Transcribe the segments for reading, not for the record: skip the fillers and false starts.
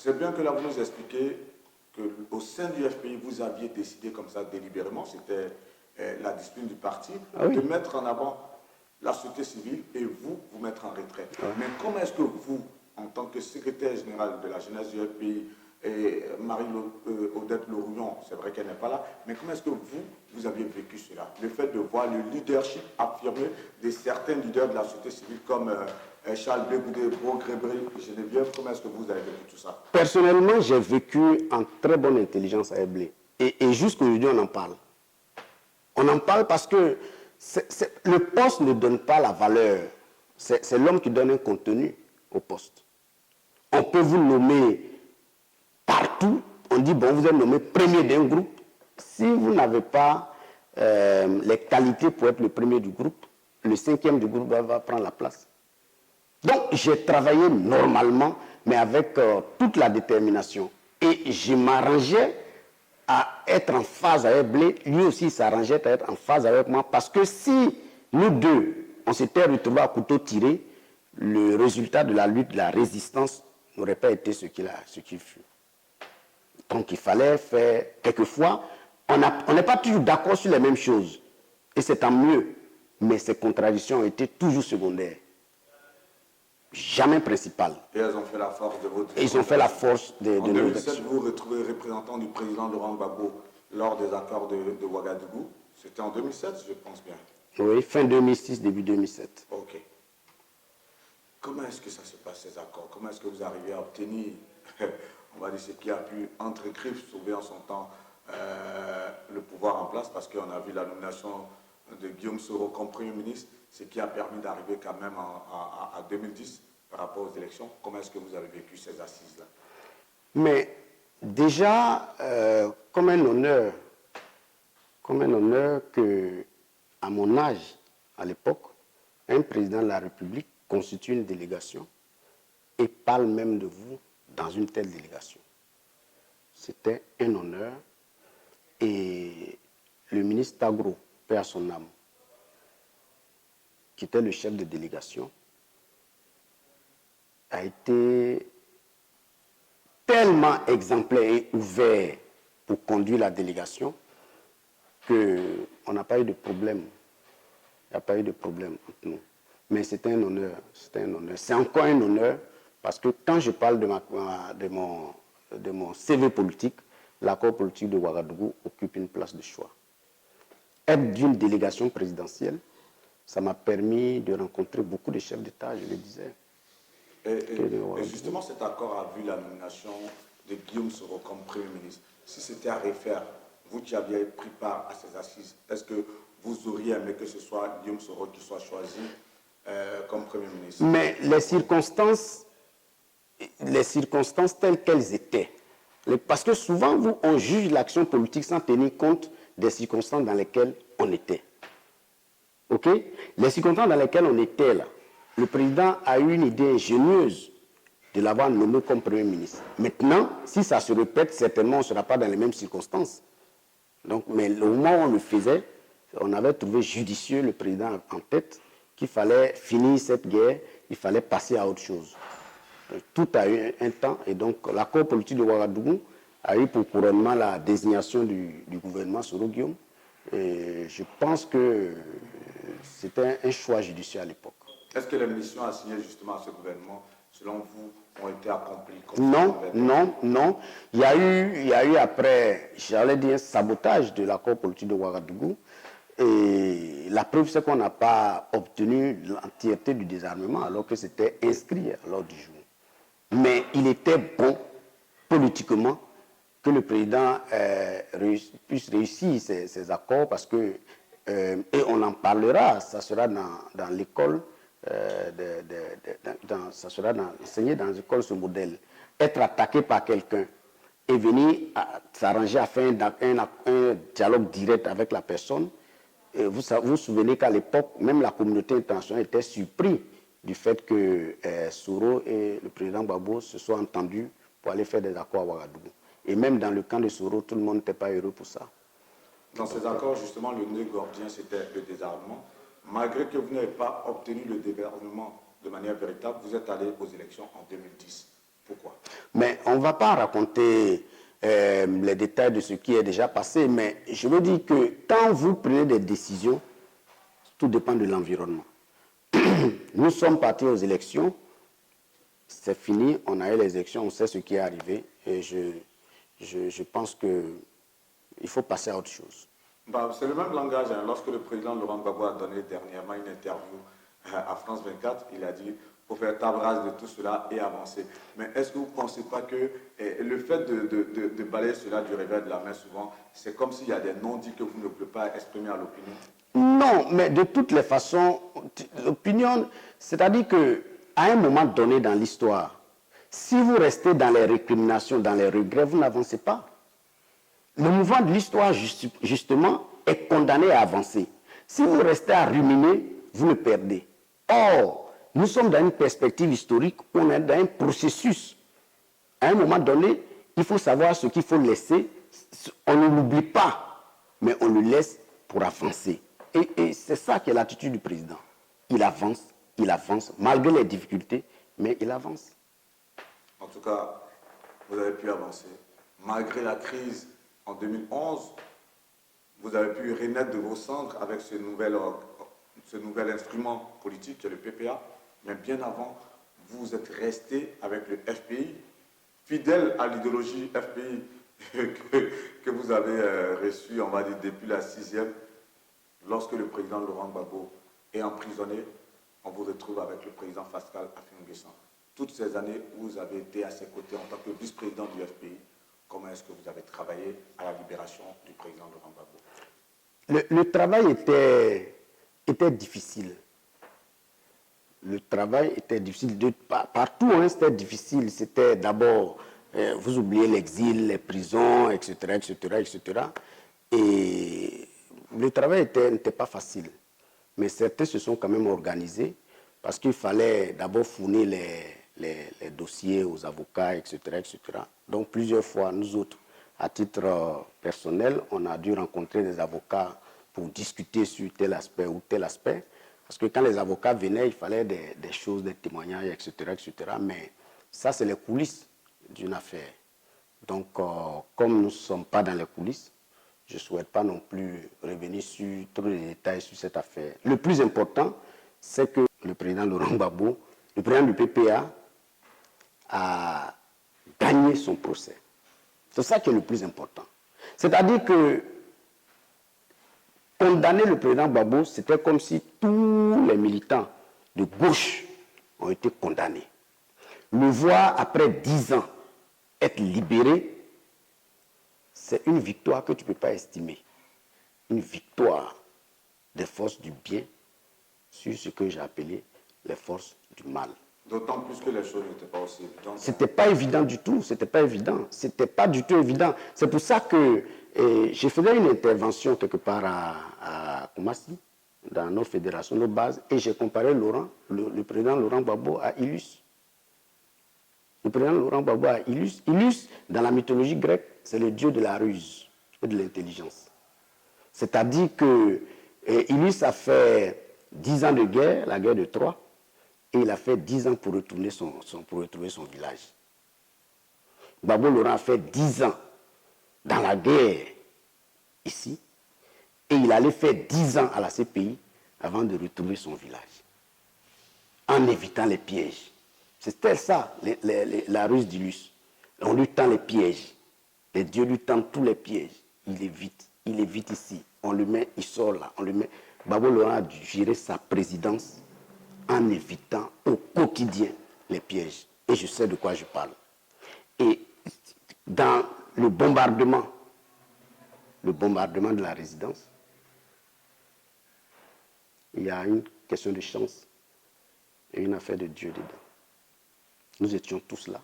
C'est bien que là, vous nous expliquez qu'au sein du FPI, vous aviez décidé comme ça délibérément, c'était la discipline du parti, de mettre en avant la société civile et vous mettre en retrait. Mais comment est-ce que vous, en tant que secrétaire général de la jeunesse du FPI, et Marie-Odette Lerouillon, c'est vrai qu'elle n'est pas là, mais comment est-ce que vous aviez vécu cela? Le fait de voir le leadership affirmé de certains leaders de la société civile comme Charles Bégoudé, Grébré, Geneviève, comment est-ce que vous avez vécu tout ça? Personnellement, j'ai vécu en très bonne intelligence à Eblé. Et jusqu'aujourd'hui, on en parle. On en parle parce que le poste ne donne pas la valeur. C'est l'homme qui donne un contenu au poste. On peut vous nommer partout. On dit, bon, vous êtes nommé premier d'un groupe. Si vous n'avez pas les qualités pour être le premier du groupe, le cinquième du groupe va prendre la place. Donc, j'ai travaillé normalement, mais avec toute la détermination. Et je m'arrangeais à être en phase avec Blé. Lui aussi s'arrangeait à être en phase avec moi. Parce que si nous deux, on s'était retrouvés à couteau tiré, le résultat de la lutte, de la résistance, n'aurait pas été ce qu'il fut. Donc, il fallait faire... Quelquefois, on n'est pas toujours d'accord sur les mêmes choses. Et c'est tant mieux. Mais ces contradictions ont été toujours secondaires. Jamais principales. Et elles ont fait la force de votre... Et ils ont fait la force de En nos 2007, actions. vous vous retrouvez représentant du président Laurent Gbagbo lors des accords de Ouagadougou. C'était en 2007, je pense bien. Oui, fin 2006, début 2007. Ok. Comment est-ce que ça se passe, ces accords? Comment est-ce que vous arrivez à obtenir, on va dire, ce qui a pu, entre griffes, sauver en son temps le pouvoir en place? Parce qu'on a vu la nomination de Guillaume Soro comme Premier ministre, ce qui a permis d'arriver quand même à 2010 par rapport aux élections. Comment est-ce que vous avez vécu ces assises-là? Mais déjà, comme un honneur que, à mon âge, à l'époque, un président de la République constitue une délégation et parle même de vous dans une telle délégation. C'était un honneur. Et le ministre Tagro, paix à son âme, qui était le chef de délégation, a été tellement exemplaire et ouvert pour conduire la délégation qu'on n'a pas eu de problème. Il n'y a pas eu de problème entre nous. Mais c'était un honneur. C'était un honneur. C'est encore un honneur parce que quand je parle de mon CV politique, l'accord politique de Ouagadougou occupe une place de choix. Être d'une délégation présidentielle, ça m'a permis de rencontrer beaucoup de chefs d'État, je le disais. Et justement, cet accord a vu la nomination de Guillaume Soro comme Premier ministre. Si c'était à refaire, vous qui aviez pris part à ces assises, est-ce que vous auriez aimé que ce soit Guillaume Soro qui soit choisi comme Premier ministre? Mais les circonstances telles qu'elles étaient, parce que souvent, on juge l'action politique sans tenir compte des circonstances dans lesquelles on était. OK? Les circonstances dans lesquelles on était là, le président a eu une idée ingénieuse de l'avoir nommé comme Premier ministre. Maintenant, si ça se répète, certainement on ne sera pas dans les mêmes circonstances. Donc, mais au moment où on le faisait, on avait trouvé judicieux le président en tête qu'il fallait finir cette guerre, il fallait passer à autre chose. Tout a eu un temps, et donc l'accord politique de Ouagadougou a eu pour couronnement la désignation du gouvernement Soro Guillaume. Et je pense que c'était un choix judicieux à l'époque. Est-ce que les missions assignées justement à ce gouvernement, selon vous, ont été accomplies? Non. Il y a eu après, j'allais dire, un sabotage de l'accord politique de Ouagadougou. Et la preuve, c'est qu'on n'a pas obtenu l'entièreté du désarmement alors que c'était inscrit à l'ordre du jour. Mais il était bon, politiquement, que le président puisse réussir ces accords parce que, et on en parlera, ça sera dans l'école, ça sera enseigné dans l'école ce modèle. Être attaqué par quelqu'un et venir s'arranger à faire un dialogue direct avec la personne. Et vous vous souvenez qu'à l'époque, même la communauté internationale était surprise du fait que Soro et le président Gbagbo se soient entendus pour aller faire des accords à Ouagadougou. Et même dans le camp de Soro, tout le monde n'était pas heureux pour ça. Dans ces accords, justement, le nœud gordien, c'était le désarmement. Malgré que vous n'avez pas obtenu le désarmement de manière véritable, vous êtes allé aux élections en 2010. Pourquoi? Mais on ne va pas raconter les détails de ce qui est déjà passé, mais je veux dire que quand vous prenez des décisions, tout dépend de l'environnement. Nous sommes partis aux élections, c'est fini, on a eu les élections, on sait ce qui est arrivé, et je pense qu'il faut passer à autre chose. Bah, c'est le même langage. Hein. Lorsque le président Laurent Gbagbo a donné dernièrement une interview à France 24, il a dit faut faire table rase de tout cela et avancer. Mais est-ce que vous ne pensez pas que le fait de balayer cela du revers de la main souvent, c'est comme s'il y a des non-dits que vous ne pouvez pas exprimer à l'opinion? Non, mais de toutes les façons, l'opinion, c'est-à-dire qu'à un moment donné dans l'histoire, si vous restez dans les récriminations, dans les regrets, vous n'avancez pas. Le mouvement de l'histoire, justement, est condamné à avancer. Si vous restez à ruminer, vous le perdez. Or, nous sommes dans une perspective historique où on est dans un processus. À un moment donné, il faut savoir ce qu'il faut laisser. On ne l'oublie pas, mais on le laisse pour avancer. Et c'est ça qui est l'attitude du président. Il avance, malgré les difficultés, mais il avance. En tout cas, vous avez pu avancer. Malgré la crise en 2011, vous avez pu renaître de vos cendres avec ce nouvel instrument politique qui est le PPA. Mais bien avant, vous êtes resté avec le FPI, fidèle à l'idéologie FPI que vous avez reçue, on va dire, depuis la 6e. Lorsque le président Laurent Gbagbo est emprisonné, on vous retrouve avec le président Pascal Affi-N'Guessan. Toutes ces années où vous avez été à ses côtés en tant que vice-président du FPI, comment est-ce que vous avez travaillé à la libération du président Laurent Gbagbo? Le travail était difficile. Le travail était difficile. Partout, hein, c'était difficile. C'était d'abord, vous oubliez l'exil, les prisons, etc., etc., etc. Et le travail n'était pas facile. Mais certains se sont quand même organisés parce qu'il fallait d'abord fournir les dossiers aux avocats, etc., etc. Donc plusieurs fois, nous autres, à titre personnel, on a dû rencontrer des avocats pour discuter sur tel aspect ou tel aspect. Parce que quand les avocats venaient, il fallait des choses, des témoignages, etc., etc. Mais ça, c'est les coulisses d'une affaire. Donc, comme nous ne sommes pas dans les coulisses, je ne souhaite pas non plus revenir sur tous les détails sur cette affaire. Le plus important, c'est que le président Laurent Gbagbo, le président du PPA, a gagné son procès. C'est ça qui est le plus important. C'est-à-dire que condamner le président Gbagbo, c'était comme si tous les militants de gauche ont été condamnés. Le voir après 10 ans être libéré, c'est une victoire que tu ne peux pas estimer. Une victoire des forces du bien sur ce que j'ai appelé les forces du mal. D'autant plus que les choses n'étaient pas aussi évidentes. C'était pas évident du tout, c'était pas évident. C'était pas du tout évident. C'est pour ça que j'ai fait une intervention quelque part à Koumassi, dans nos fédérations, nos bases, et j'ai comparé le président Laurent Gbagbo à Ilus. Le président Laurent Gbagbo à Ilus. Ilus, dans la mythologie grecque, c'est le dieu de la ruse et de l'intelligence. C'est-à-dire que Ilus a fait 10 ans de guerre, la guerre de Troie, et il a fait 10 ans pour retrouver son village. Gbagbo Laurent a fait 10 ans dans la guerre ici, et il allait faire 10 ans à la CPI avant de retrouver son village, en évitant les pièges. C'était ça, la ruse d'Ilus. On lui tend les pièges. Les dieux lui tendent tous les pièges. Il évite ici. On le met, il sort là. On le met. Gbagbo Laurent a dû gérer sa présidence en évitant au quotidien les pièges. Et je sais de quoi je parle. Et dans le bombardement de la résidence, il y a une question de chance et une affaire de Dieu dedans. Nous étions tous là.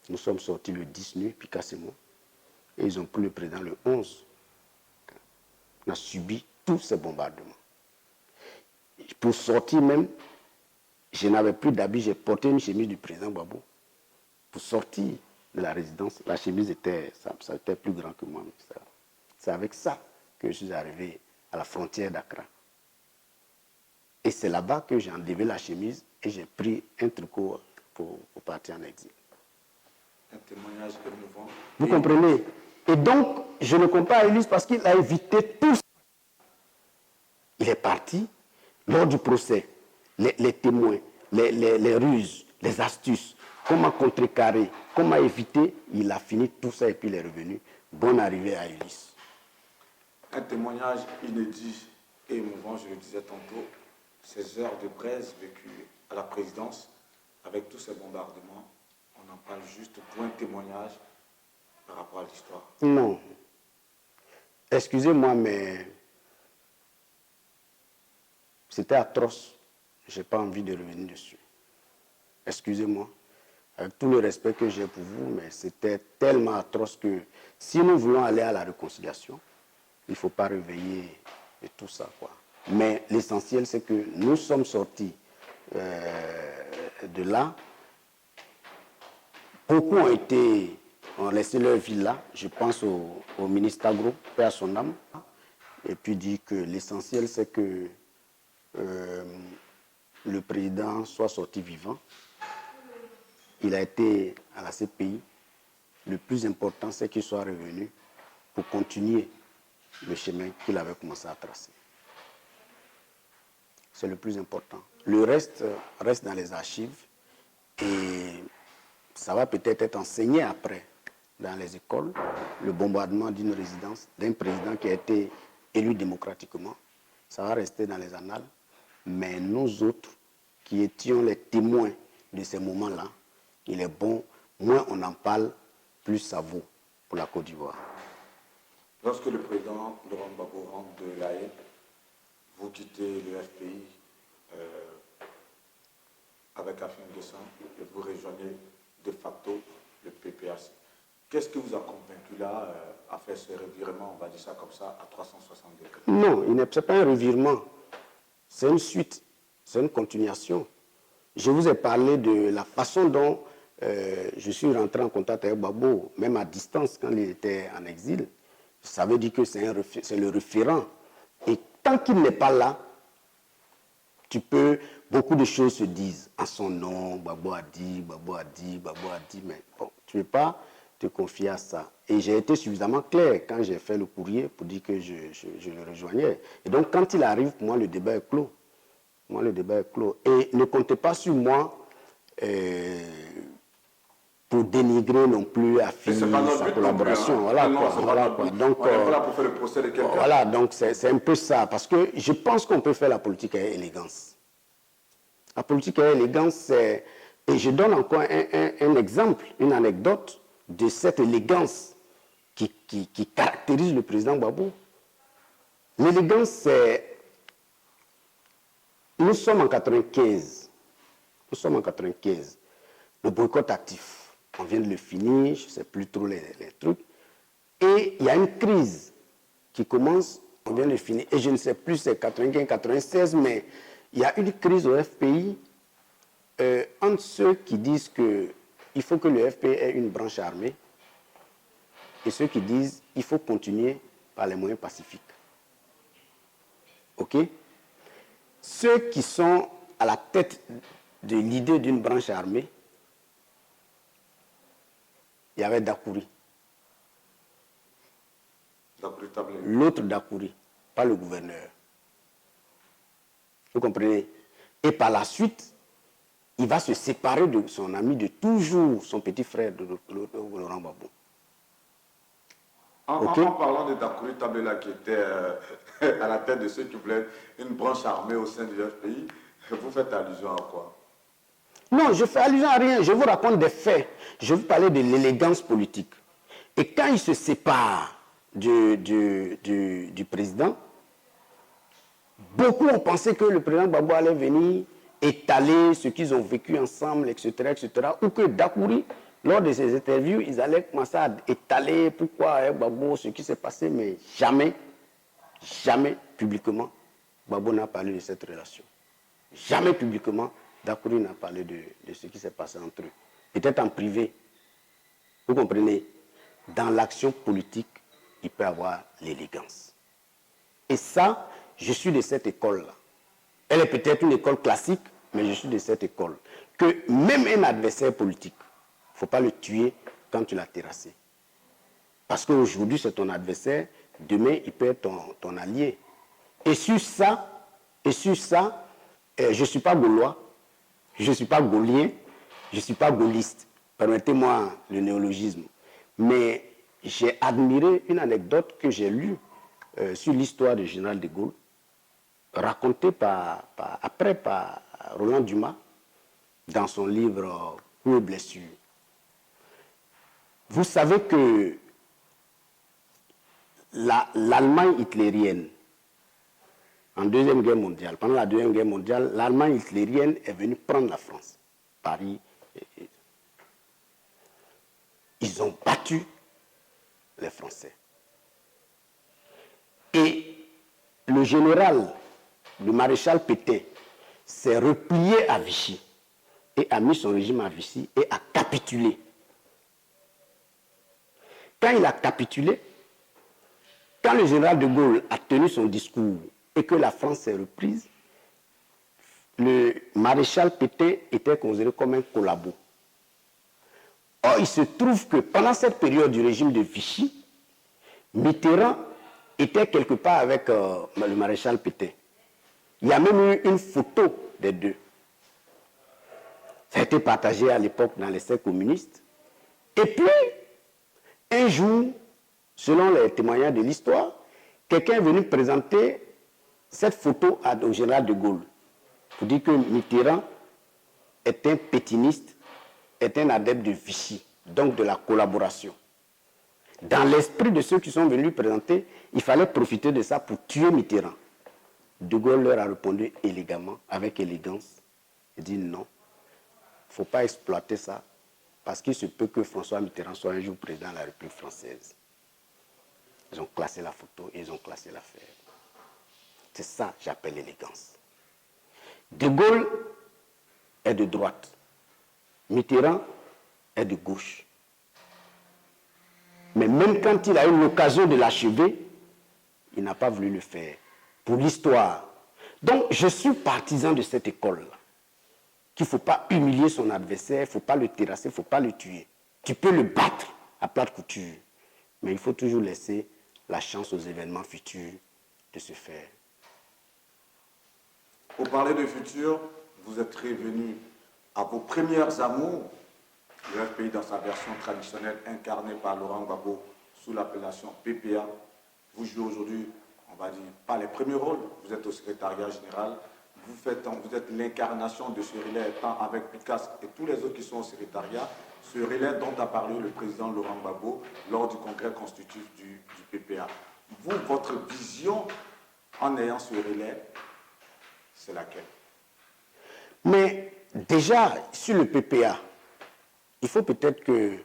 Nous sommes sortis le 10 nuit, Picasse et moi, et ils ont pris le président le 11. On a subi tous ces bombardements. Pour sortir même, je n'avais plus d'habit, j'ai porté une chemise du président Gbagbo. Pour sortir de la résidence, la chemise était plus grand que moi. C'est avec ça que je suis arrivé à la frontière d'Accra. Et c'est là-bas que j'ai enlevé la chemise et j'ai pris un tricot pour partir en exil. Un témoignage émouvant. Vous comprenez? Et donc, je le compare à Ulysse parce qu'il a évité tout ça. Il est parti lors du procès, les témoins, les ruses, les astuces, comment contrecarrer, comment éviter, il a fini tout ça et puis il est revenu. Bonne arrivée à Ulysse. Un témoignage inédit et émouvant, je le disais tantôt, ces heures de braise vécues à la présidence avec tous ces bombardements, on en parle juste pour un témoignage par rapport à l'histoire. Non. Excusez-moi, mais c'était atroce. Je n'ai pas envie de revenir dessus. Excusez-moi. Avec tout le respect que j'ai pour vous, mais c'était tellement atroce que si nous voulons aller à la réconciliation, il ne faut pas réveiller et tout ça, quoi. Mais l'essentiel, c'est que nous sommes sortis de là. Beaucoup ont laissé leur vie là. Je pense au ministre Agro, paix à son âme. Et puis dit que l'essentiel, c'est que le président soit sorti vivant. Il a été à la CPI. Le plus important, c'est qu'il soit revenu pour continuer le chemin qu'il avait commencé à tracer. C'est le plus important. Le reste reste dans les archives et ça va peut-être être enseigné après dans les écoles. Le bombardement d'une résidence, d'un président qui a été élu démocratiquement, ça va rester dans les annales. Mais nous autres, qui étions les témoins de ces moments-là, il est bon, moins on en parle, plus ça vaut pour la Côte d'Ivoire. Lorsque le président Laurent Gbagbo rentre de La Haye, vous quittez le FPI avec Afin Guessan et vous rejoignez de facto le PPAC. Qu'est-ce qui vous a convaincu là à faire ce revirement, on va dire ça comme ça, à 360 degrés? Non, ce n'est pas un revirement. C'est une suite, c'est une continuation. Je vous ai parlé de la façon dont je suis rentré en contact avec Gbagbo, même à distance quand il était en exil. Ça veut dire que c'est le référent. Et tant qu'il n'est pas là, beaucoup de choses se disent en son nom. Gbagbo a dit, mais bon, tu ne peux pas te confier à ça. Et j'ai été suffisamment clair quand j'ai fait le courrier pour dire que je le rejoignais. Et donc, quand il arrive, pour moi, le débat est clos. Et ne comptez pas sur moi pour dénigrer non plus à sa collaboration. Voilà quoi. Donc, on est là pour faire le procès de quelqu'un. Voilà, donc c'est un peu ça. Parce que je pense qu'on peut faire la politique avec élégance. La politique avec élégance, c'est... Et je donne encore un exemple, une anecdote de cette élégance qui caractérise le président Gbagbo. L'élégance, c'est... Nous sommes en 95. Le boycott actif. On vient de le finir, je ne sais plus trop les trucs. Et il y a une crise qui commence, on vient de le finir. Et je ne sais plus, c'est 95, 96, mais il y a une crise au FPI entre ceux qui disent qu'il faut que le FPI ait une branche armée et ceux qui disent qu'il faut continuer par les moyens pacifiques. OK? Ceux qui sont à la tête de l'idée d'une branche armée, il y avait Dakouri. L'autre Dakouri, pas le gouverneur. Vous comprenez? Et par la suite, il va se séparer de son ami de toujours, son petit frère de Laurent Gbagbo. En parlant de Dakouri Tabela qui était à la tête de ceux qui voulaient une branche armée au sein du FPI, vous faites allusion à quoi? Non, je ne fais allusion à rien. Je vous raconte des faits. Je vous parlais de l'élégance politique. Et quand il se sépare du président, beaucoup ont pensé que le président Gbagbo allait venir étaler ce qu'ils ont vécu ensemble, etc., etc. Ou que Dakouri, lors de ses interviews, ils allaient commencer à étaler pourquoi avec Gbagbo, ce qui s'est passé, mais jamais publiquement, Gbagbo n'a parlé de cette relation. Jamais publiquement, Dakouri n'a parlé de ce qui s'est passé entre eux. Peut-être en privé. Vous comprenez? Dans l'action politique, il peut y avoir l'élégance. Et ça, je suis de cette école-là. Elle est peut-être une école classique, mais je suis de cette école, que même un adversaire politique, il ne faut pas le tuer quand tu l'as terrassé. Parce qu'aujourd'hui, c'est ton adversaire, demain, il peut être ton allié. Et sur ça, je ne suis pas gaulois, je ne suis pas gaulien, je ne suis pas gaulliste. Permettez-moi le néologisme. Mais j'ai admiré une anecdote que j'ai lue sur l'histoire du général de Gaulle, racontée après par Roland Dumas dans son livre Coups et blessures. Vous savez que l'Allemagne hitlérienne, en Deuxième Guerre mondiale, pendant la Deuxième Guerre mondiale, l'Allemagne hitlérienne est venue prendre la France, Paris. Ils ont battu les Français. Et le général, le maréchal Pétain, s'est replié à Vichy et a mis son régime à Vichy et a capitulé. Quand il a capitulé, quand le général de Gaulle a tenu son discours et que la France s'est reprise, le maréchal Pétain était considéré comme un collabo. Or, il se trouve que pendant cette période du régime de Vichy, Mitterrand était quelque part avec le maréchal Pétain. Il y a même eu une photo des deux. Ça a été partagé à l'époque dans les cercles communistes. Et puis, un jour, selon les témoignages de l'histoire, quelqu'un est venu présenter cette photo au général de Gaulle pour dire que Mitterrand est un pétiniste, est un adepte de Vichy, donc de la collaboration. Dans l'esprit de ceux qui sont venus présenter, il fallait profiter de ça pour tuer Mitterrand. De Gaulle leur a répondu élégamment, avec élégance. Il dit non, il ne faut pas exploiter ça, parce qu'il se peut que François Mitterrand soit un jour président de la République française. Ils ont classé la photo et ils ont classé l'affaire. C'est ça que j'appelle l'élégance. De Gaulle est de droite. Mitterrand est de gauche. Mais même quand il a eu l'occasion de l'achever, il n'a pas voulu le faire. Pour l'histoire. Donc, je suis partisan de cette école-là. Qu'il ne faut pas humilier son adversaire, il ne faut pas le terrasser, il ne faut pas le tuer. Tu peux le battre à plate couture. Mais il faut toujours laisser la chance aux événements futurs de se faire. Pour parler de futur, vous êtes revenu à vos premières amours, le FPI dans sa version traditionnelle incarnée par Laurent Gbagbo sous l'appellation PPA. Vous jouez aujourd'hui, on va dire, pas les premiers rôles, vous êtes au secrétariat général, vous êtes l'incarnation de ce relais étant avec Picasso et tous les autres qui sont au secrétariat, ce relais dont a parlé le président Laurent Gbagbo lors du congrès constitutif du PPA. Vous, votre vision en ayant ce relais, c'est laquelle? Mais déjà, sur le PPA, il faut peut-être que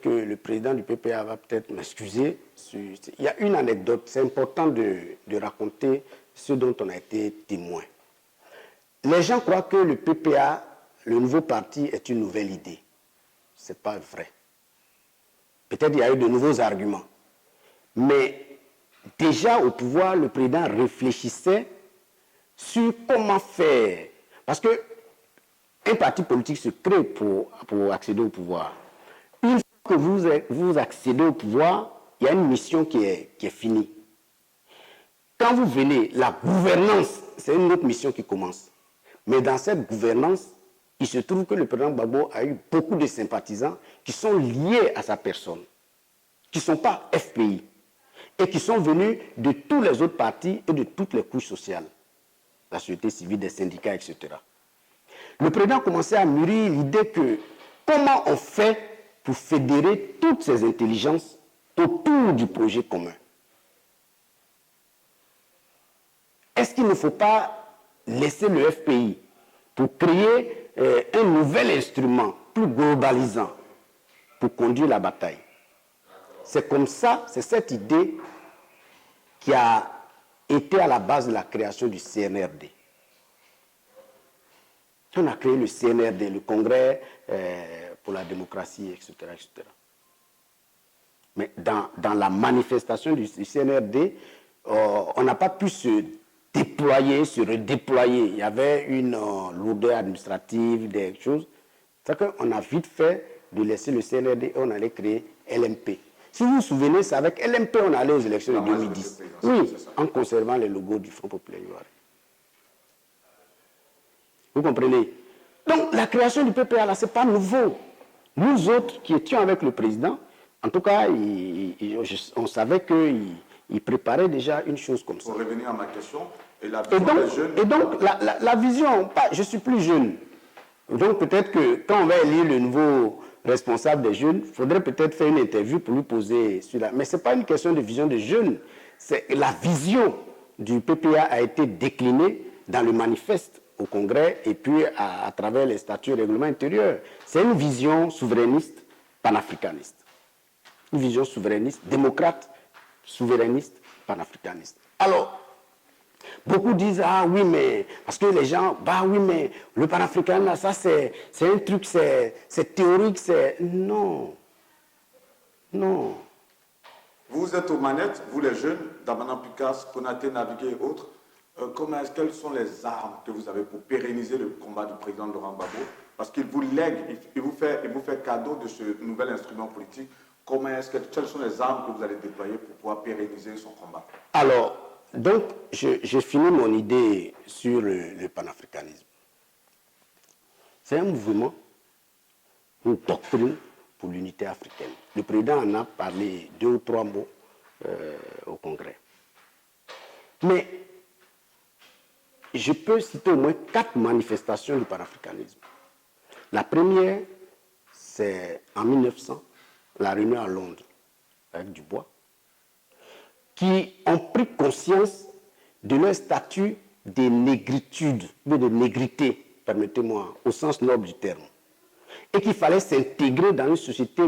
le président du PPA va peut-être m'excuser. Il y a une anecdote, c'est important de raconter ce dont on a été témoin. Les gens croient que le PPA, le nouveau parti, est une nouvelle idée. Ce n'est pas vrai. Peut-être qu'il y a eu de nouveaux arguments. Mais déjà au pouvoir, le président réfléchissait sur comment faire. Parce qu'un parti politique se crée pour accéder au pouvoir. Une fois que vous accédez au pouvoir, il y a une mission qui est finie. Quand vous venez, la gouvernance, c'est une autre mission qui commence. Mais dans cette gouvernance, il se trouve que le président Gbagbo a eu beaucoup de sympathisants qui sont liés à sa personne, qui ne sont pas FPI, et qui sont venus de tous les autres partis et de toutes les couches sociales, la société civile, des syndicats, etc. Le président commençait à mûrir l'idée que comment on fait pour fédérer toutes ces intelligences autour du projet commun. Est-ce qu'il ne faut pas laisser le FPI pour créer un nouvel instrument plus globalisant pour conduire la bataille? C'est comme ça, c'est cette idée qui a été à la base de la création du CNRD. On a créé le CNRD, le Congrès pour la démocratie, etc., etc. Mais dans la manifestation du CNRD, on n'a pas pu se déployer, se redéployer. Il y avait une lourdeur administrative, des choses. C'est qu'on a vite fait de laisser le CNRD et on allait créer LMP. Si vous vous souvenez, c'est avec LMP on allait aux élections de 2010. Oui, en conservant les logos du Front populaire ivoirien. Vous comprenez? Donc la création du PPA, là, ce n'est pas nouveau. Nous autres qui étions avec le président, en tout cas, on savait qu'il préparait déjà une chose comme ça. Pour revenir à ma question, et la vision des jeunes... Et donc, la vision, je suis plus jeune. Donc peut-être que quand on va élire le nouveau responsable des jeunes, il faudrait peut-être faire une interview pour lui poser celui-là. Mais ce n'est pas une question de vision des jeunes. La vision du PPA a été déclinée dans le manifeste au Congrès et puis à travers les statuts et règlements intérieurs. C'est une vision souverainiste, panafricaniste. Une vision souverainiste, démocrate, souverainiste, panafricaniste. Alors, beaucoup disent, ah oui, mais, parce que les gens, bah oui, mais le panafricanisme, ça c'est un truc, c'est théorique, c'est... Non. Non. Vous êtes aux manettes, vous les jeunes, Damanan Pukas, Konaté, Navigué et autres. Quelles sont les armes que vous avez pour pérenniser le combat du président Laurent Gbagbo? Parce qu'il vous lègue, il vous fait cadeau de ce nouvel instrument politique. Quelles sont les armes que vous allez déployer pour pouvoir pérenniser son combat? Alors, donc, j'ai fini mon idée sur le panafricanisme. C'est un mouvement, une doctrine pour l'unité africaine. Le président en a parlé 2 ou 3 mots au Congrès. Mais je peux citer au moins 4 manifestations du panafricanisme. La première, c'est en 1900, la réunion à Londres avec Dubois, qui ont pris conscience de leur statut de négritude, ou de négrité, permettez-moi, au sens noble du terme, et qu'il fallait s'intégrer dans une société,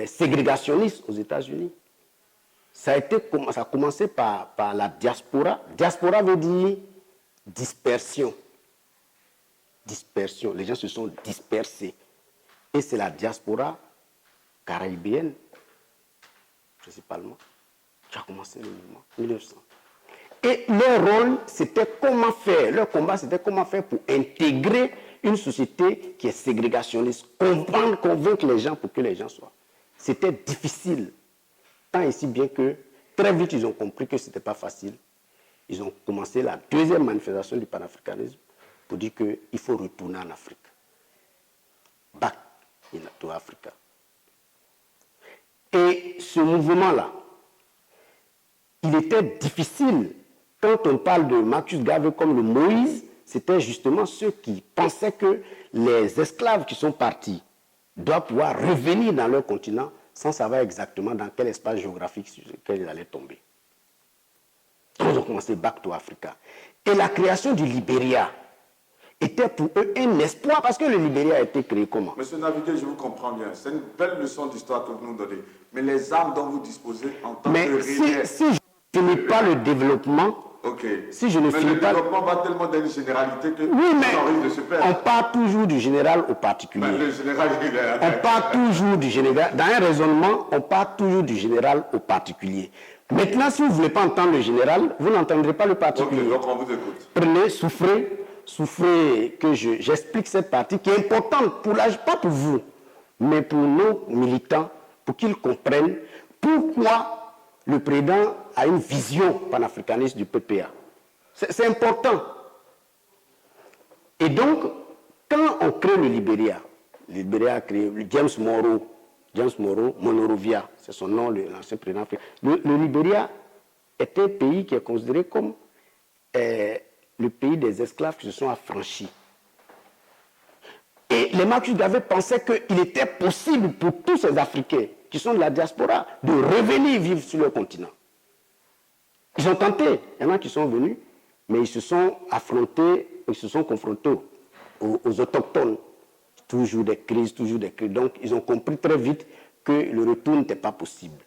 ségrégationniste aux États-Unis. Ça a commencé par la diaspora. Diaspora veut dire dispersion. Dispersion. Les gens se sont dispersés. Et c'est la diaspora caribéenne, principalement, qui a commencé le mouvement, 1900. Et leur rôle, c'était comment faire, leur combat, c'était comment faire pour intégrer une société qui est ségrégationniste, convaincre les gens pour que les gens soient. C'était difficile. Tant et si bien que très vite, ils ont compris que ce n'était pas facile. Ils ont commencé la deuxième manifestation du panafricanisme pour dire qu'il faut retourner en Afrique. Back to Africa. Et ce mouvement-là, il était difficile. Quand on parle de Marcus Garvey comme le Moïse, c'était justement ceux qui pensaient que les esclaves qui sont partis doivent pouvoir revenir dans leur continent sans savoir exactement dans quel espace géographique sur lequel ils allaient tomber. Donc, ils ont commencé Back to Africa. Et la création du Libéria était pour eux un espoir parce que le Libéria a été créé comment? Monsieur Navigué, je vous comprends bien. C'est une belle leçon d'histoire que vous nous donnez. Mais les armes dont vous disposez en tant que si je n'ai pas le développement, si je ne finis pas... le développement va tellement dans une généralité que oui, mais risque de se perdre. On part toujours du général au particulier. Mais le général, on part toujours du général. Dans un raisonnement, on part toujours du général au particulier. Maintenant, si vous ne voulez pas entendre le général, vous n'entendrez pas le particulier. Donc on vous écoute. Prenez, souffrez que j'explique cette partie qui est importante, pas pour vous, mais pour nos militants, pour qu'ils comprennent pourquoi le président a une vision panafricaniste du PPA. C'est important. Et donc, quand on crée le Libéria a créé James Moro, Monorovia, c'est son nom, l'ancien président africain. Le Libéria est un pays qui est considéré comme le pays des esclaves qui se sont affranchis. Et les Marcus Garvey pensaient qu'il était possible pour tous ces Africains qui sont de la diaspora de revenir vivre sur le continent. Ils ont tenté, il y en a qui sont venus, mais ils se sont confrontés aux autochtones. Toujours des crises. Donc, ils ont compris très vite que le retour n'était pas possible.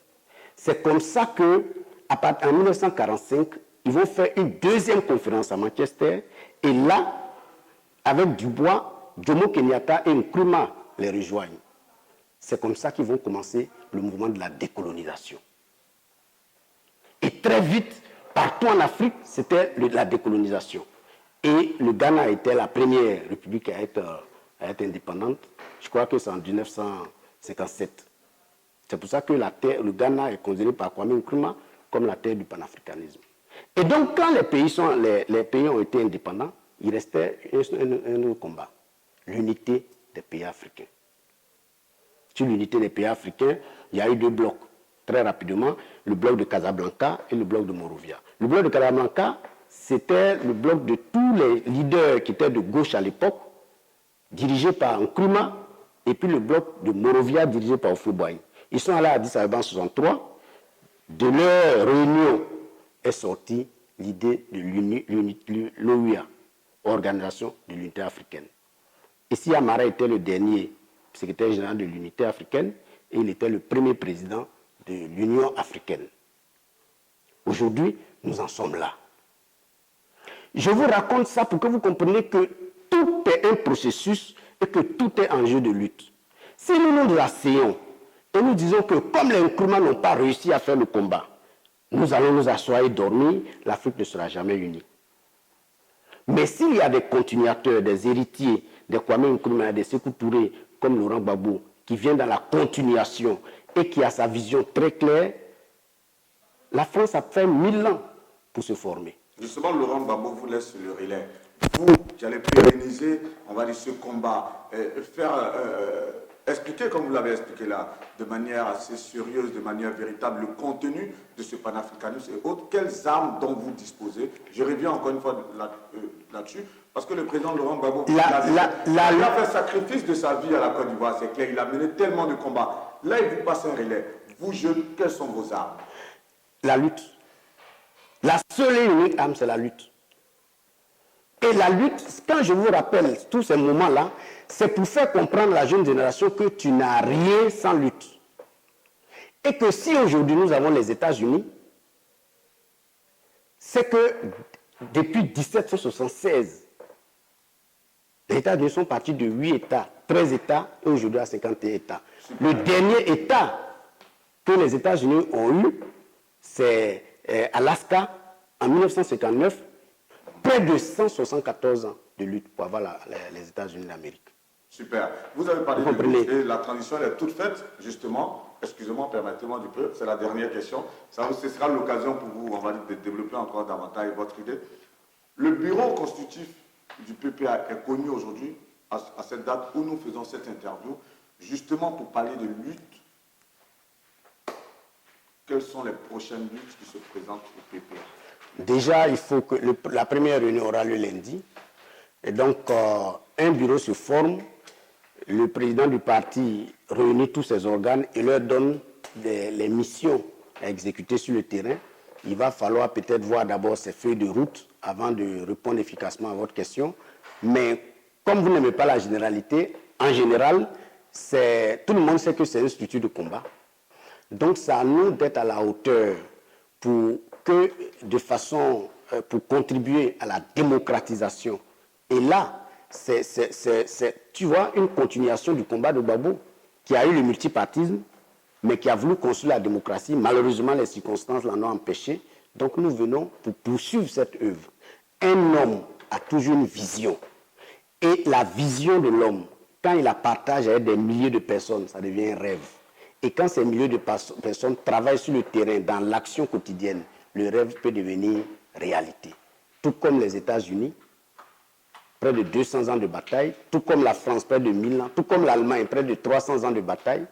C'est comme ça qu'en 1945, ils vont faire une deuxième conférence à Manchester. Et là, avec Dubois, Jomo Kenyatta et Nkrumah les rejoignent. C'est comme ça qu'ils vont commencer le mouvement de la décolonisation. Et très vite, partout en Afrique, c'était la décolonisation. Et le Ghana était la première république à être indépendante. Je crois que c'est en 1957. C'est pour ça que le Ghana est considéré par Kwame Nkrumah comme la terre du panafricanisme. Et donc, quand les pays ont été indépendants, il restait un autre combat, l'unité des pays africains. Sur l'unité des pays africains, il y a eu deux blocs, très rapidement, le bloc de Casablanca et le bloc de Monrovia. Le bloc de Casablanca, c'était le bloc de tous les leaders qui étaient de gauche à l'époque, dirigés par Nkrumah, et puis le bloc de Monrovia dirigé par Houphouët-Boigny. Ils sont allés à Addis Abeba en 1963. De leur réunion est sortie l'idée de l'OUA, Organisation de l'Unité africaine. Ici, Amara était le dernier secrétaire général de l'Unité africaine et il était le premier président de l'Union africaine. Aujourd'hui, nous en sommes là. Je vous raconte ça pour que vous compreniez que tout est un processus et que tout est un jeu de lutte. Si nous nous asseyons et nous disons que comme les Nkrumah n'ont pas réussi à faire le combat, nous allons nous asseoir et dormir, l'Afrique ne sera jamais unie. Mais s'il y a des continuateurs, des héritiers, des Kwame Nkrumah, des Sékou Touré, comme Laurent Gbagbo, qui vient dans la continuation et qui a sa vision très claire, la France a fait 1000 ans pour se former. Justement, Laurent Gbagbo vous laisse le relais. Vous, qui allez pérenniser, on va dire, ce combat, expliquer, comme vous l'avez expliqué là, de manière assez sérieuse, de manière véritable, le contenu de ce panafricanisme et autres. Quelles armes dont vous disposez? Je reviens encore une fois là-dessus, parce que le président Laurent Gbagbo il a fait sacrifice de sa vie à la Côte d'Ivoire, c'est clair. Il a mené tellement de combats. Là, il vous passe un relais. Vous, jeunes, quelles sont vos armes? La lutte. La seule et unique arme, c'est la lutte. Et la lutte, quand je vous rappelle tous ces moments-là, c'est pour faire comprendre à la jeune génération que tu n'as rien sans lutte. Et que si aujourd'hui nous avons les États-Unis, c'est que depuis 1776, les États-Unis sont partis de 8 États, 13 États, et aujourd'hui à 51 États. Le dernier État que les États-Unis ont eu, c'est Alaska en 1959. Près de 174 ans de lutte pour avoir les États-Unis d'Amérique. Super. Vous avez parlé de lutte et la transition elle est toute faite, justement. Excusez-moi, permettez-moi du peu, c'est la dernière question. Ce sera l'occasion pour vous, on va dire, de développer encore davantage votre idée. Le bureau constitutif du PPA est connu aujourd'hui, à cette date où nous faisons cette interview, justement pour parler de lutte. Quelles sont les prochaines luttes qui se présentent au PPA? Déjà, il faut que la première réunion aura lieu lundi. Et donc, un bureau se forme. Le président du parti réunit tous ses organes et leur donne les missions à exécuter sur le terrain. Il va falloir peut-être voir d'abord ces feuilles de route avant de répondre efficacement à votre question. Mais comme vous n'aimez pas la généralité, en général, tout le monde sait que c'est une structure de combat. Donc, c'est à nous d'être à la hauteur pour contribuer à la démocratisation. Et là, tu vois, une continuation du combat de Gbagbo, qui a eu le multipartisme, mais qui a voulu construire la démocratie. Malheureusement, les circonstances l'en ont empêché. Donc, nous venons pour poursuivre cette œuvre. Un homme a toujours une vision. Et la vision de l'homme, quand il la partage avec des milliers de personnes, ça devient un rêve. Et quand ces milliers de personnes travaillent sur le terrain, dans l'action quotidienne, le rêve peut devenir réalité. Tout comme les États-Unis, près de 200 ans de bataille, tout comme la France, près de 1000 ans, tout comme l'Allemagne, près de 300 ans de bataille,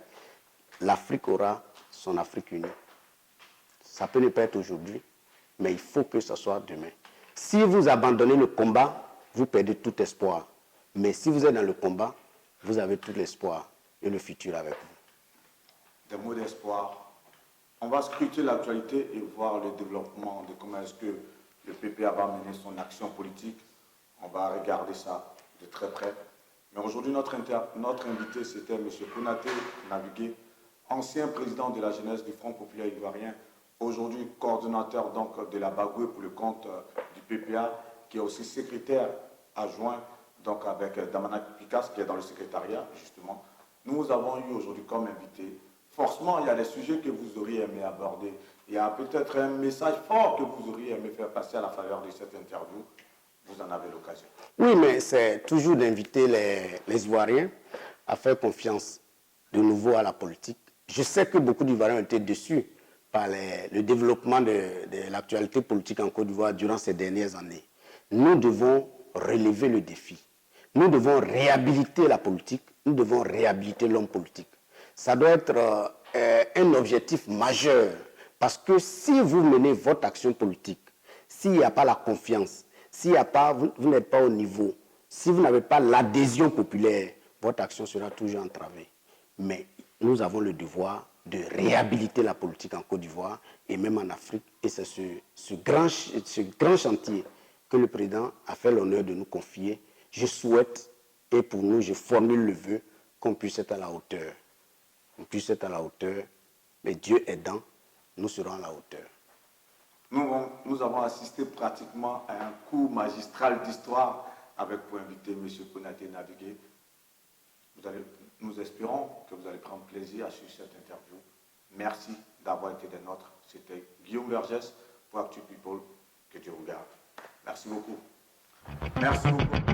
l'Afrique aura son Afrique unie. Ça peut ne pas être aujourd'hui, mais il faut que ce soit demain. Si vous abandonnez le combat, vous perdez tout espoir. Mais si vous êtes dans le combat, vous avez tout l'espoir et le futur avec vous. Des mots d'espoir. On va scruter l'actualité et voir le développement de comment est-ce que le PPA va mener son action politique. On va regarder ça de très près. Mais aujourd'hui, notre invité, c'était M. Konaté Navigué, ancien président de la jeunesse du Front populaire ivoirien, aujourd'hui coordonnateur donc, de la Bagoué pour le compte du PPA, qui est aussi secrétaire adjoint donc, avec Damanak Pikas, qui est dans le secrétariat, justement. Nous avons eu aujourd'hui comme invité forcément, il y a des sujets que vous auriez aimé aborder. Il y a peut-être un message fort que vous auriez aimé faire passer à la faveur de cette interview. Vous en avez l'occasion. Oui, mais c'est toujours d'inviter les Ivoiriens à faire confiance de nouveau à la politique. Je sais que beaucoup d'Ivoiriens ont été déçus par le développement de l'actualité politique en Côte d'Ivoire durant ces dernières années. Nous devons relever le défi. Nous devons réhabiliter la politique. Nous devons réhabiliter l'homme politique. Ça doit être un objectif majeur. Parce que si vous menez votre action politique, s'il n'y a pas la confiance, s'il n'y a pas, vous n'êtes pas au niveau, si vous n'avez pas l'adhésion populaire, votre action sera toujours entravée. Mais nous avons le devoir de réhabiliter la politique en Côte d'Ivoire et même en Afrique. Et c'est ce grand chantier que le président a fait l'honneur de nous confier. Je souhaite, et pour nous, je formule le vœu qu'on puisse être à la hauteur. On puisse être à la hauteur, mais Dieu aidant, nous serons à la hauteur. Nous avons assisté pratiquement à un cours magistral d'histoire avec pour invité M. Konaté Navigué. Nous espérons que vous allez prendre plaisir à suivre cette interview. Merci d'avoir été des nôtres. C'était Guillaume Vergès pour Actu People. Que Dieu vous garde. Merci beaucoup. Merci beaucoup.